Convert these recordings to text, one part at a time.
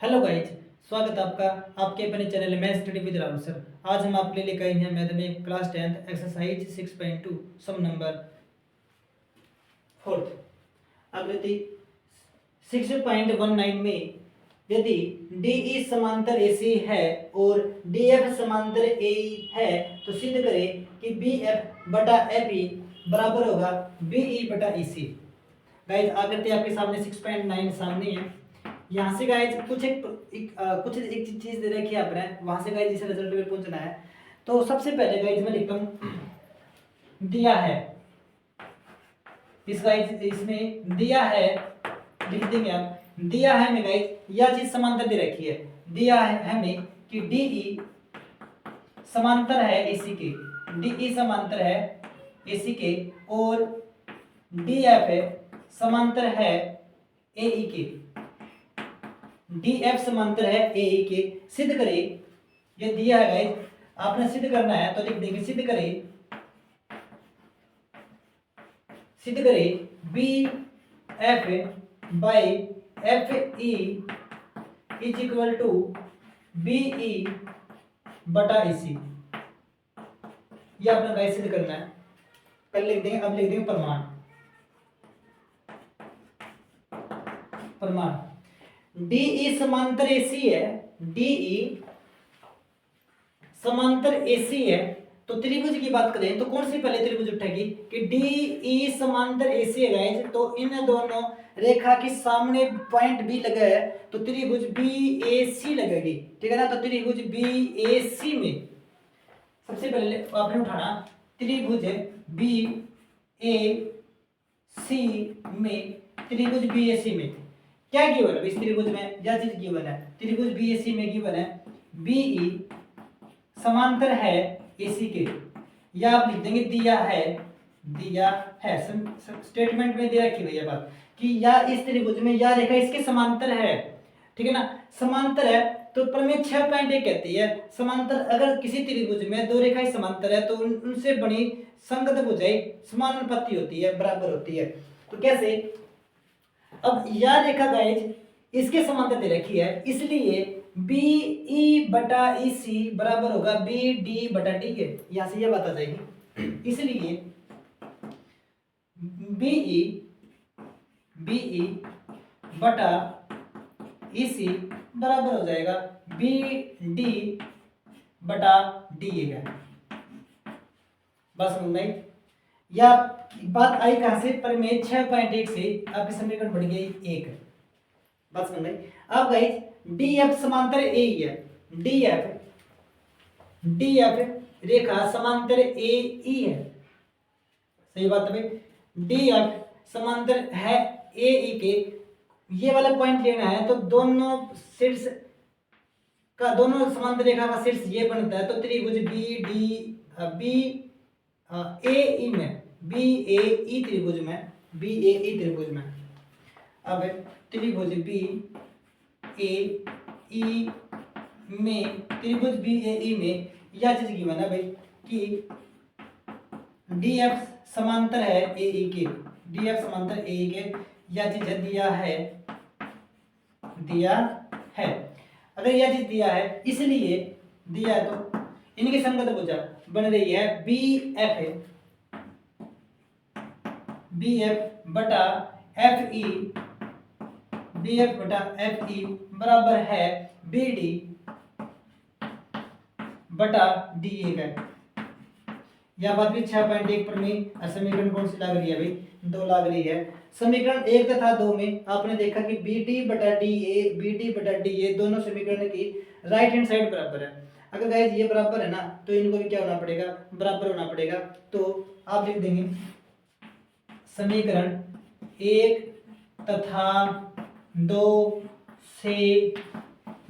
Hello guys, स्वागत है आपका आपके अपने चैनल में स्टडी विद राहुल सर। आज हम आपके लिए लेकर आए हैं मैथ में क्लास 10th एक्सरसाइज 6.2 सम नंबर 4th। आकृति 6.19 में यदि DE समांतर AC है और DF समांतर AE है तो सिद्ध करें कि BF बटा FE बराबर होगा BE बटा EC। गाइज आकृति आपके सामने 6.9 सामने है। यहाँ से गाइज कुछ एक चीज दे रखी है आपने, वहां से गाइज इस रिजल्ट पे पहुंचना है। तो सबसे पहले गाइज मैं लिखता हूँ दिया है, इस गाइज इसमें दिया है लिख देंगे आप। दिया है हमें गाइज यह चीज समांतर दे रखी है, दिया है हमें कि DE समांतर है AC के, DE समांतर है AC के और DF समांतर है AE के, DF समांतर है AE के। सिद्ध करें, ये दिया है गाइस, आपने सिद्ध करना है तो लिख देंगे सिद्ध करें BF by FE is equal to BE बटा EC। ये आपने गाइस सिद्ध करना है। पहले लिख देंगे, अब लिख देंगे प्रमाण। DE समांतर AC है, DE समांतर AC है तो त्रिभुज की बात करें तो कौन सी पहले त्रिभुज उठेगी कि DE समांतर AC है गाइस, तो इन दोनों रेखा के सामने पॉइंट B लगा है तो त्रिभुज BAC लगेगी, ठीक है ना। तो त्रिभुज BAC में सबसे पहले आपने उठाना त्रिभुज BAC में, त्रिभुज BAC में क्या गिवन है इस त्रिभुज में, यह चीज गिवन है। त्रिभुज BAC में गिवन है BE समांतर है AC के, या आप लिख देंगे दिया है स्टेटमेंट में दे रखी भैया बात कि या इस त्रिभुज में या रेखा इसके समांतर है, ठीक है ना। समांतर है तो प्रमेय 6.1 कहती है समांतर अगर किसी त्रिभुज में दो रेखाएं समांतर है तो उनसे बनी संगत भुजाएं समानुपाती होती है, बराबर होती है। तो कैसे, अब यह रेखा गाइज इसके समांतर दे रखी है, इसलिए BE बटा EC बराबर होगा BD बटा D के, यहां से यह बात आ जाएगी। इसलिए BE बटा EC बराबर हो जाएगा BD बटा D है। बस समझ में, या बात आई कहां से, प्रमेय 6.1 से आपकी समीकरण बढ़ गई 1। बात समझ में। अब गाइस DF समांतर AE है, DF रेखा समांतर AE है, सही बात है भाई। DF समांतर है AE के, ये वाला पॉइंट लेना है तो दोनों शीर्ष का, दोनों समांतर रेखा का शीर्ष ये बनता है तो त्रिभुज BAE में, BAE त्रिभुज में अब त्रिभुज BAE में, त्रिभुज BAE में यह चीज गिवन है भाई कि DF समांतर है AE के, DF समांतर AE के, यह चीज दिया है। अगर यह चीज दिया है, इसलिए दिया है तो इनकी संगत भुजा बन रही है BF बटा FE, BF बटा FE बराबर है BD बटा DA का। यह बात भी 6.1 पर में समीकरण कौन सी लाग रही है भाई, 2 लाग रही है। समीकरण 1 तथा 2 में आपने देखा कि BD बटा DA दोनों समीकरण की राइट हैंड साइड बराबर है। अगर गाइस ये बराबर है ना तो इनको भी क्या होना पड़ेगा, बराबर होना पड़ेगा। तो आप लिख देंगे समीकरण 1 तथा 2 से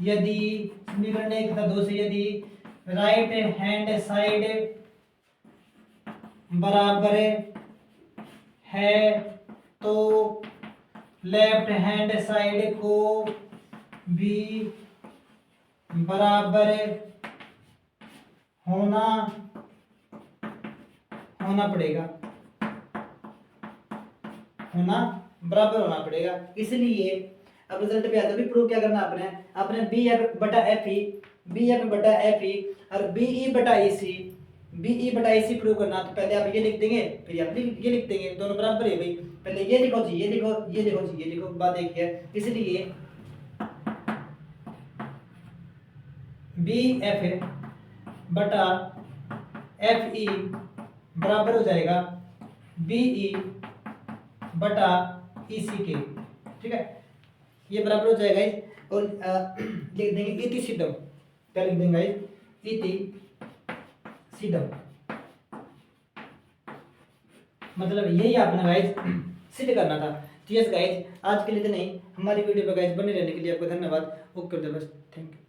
यदि, समीकरण 1 तथा 2 से यदि राइट हैंड साइड बराबर है तो लेफ्ट हैंड साइड को भी बराबर बराबर होना पड़ेगा। इसलिए अब रिजल्ट पे आता है, अभी प्रूव क्या करना आपने, आपने बी एफ बटा एफ ई, बी एफ बटा एफ ई और बी ई बटा ई सी, बी ई बटा ई सी प्रूव करना। तो पहले आप ये लिख देंगे, फिर आप ये लिख देंगे, दोनों बराबर है भाई। पहले ये लिखो जी, ये लिखो, ये लिखो जी, ये लिखो, बात एक है। इसलिए बी एफ बटा एफ ई बराबर हो जाएगा बी ई बटा ई सी के, ठीक है, ये बराबर हो जाएगा। और लिख देंगे इति सिद्धम, क्या लिख देंगे इति सिद्धम, मतलब यही आपने गाइस सिद्ध करना था। तो यस गाइस, आज के लिए तो नहीं, हमारी वीडियो पे गाइस बने रहने के लिए आपको धन्यवाद। ओके, बस थैंक यू।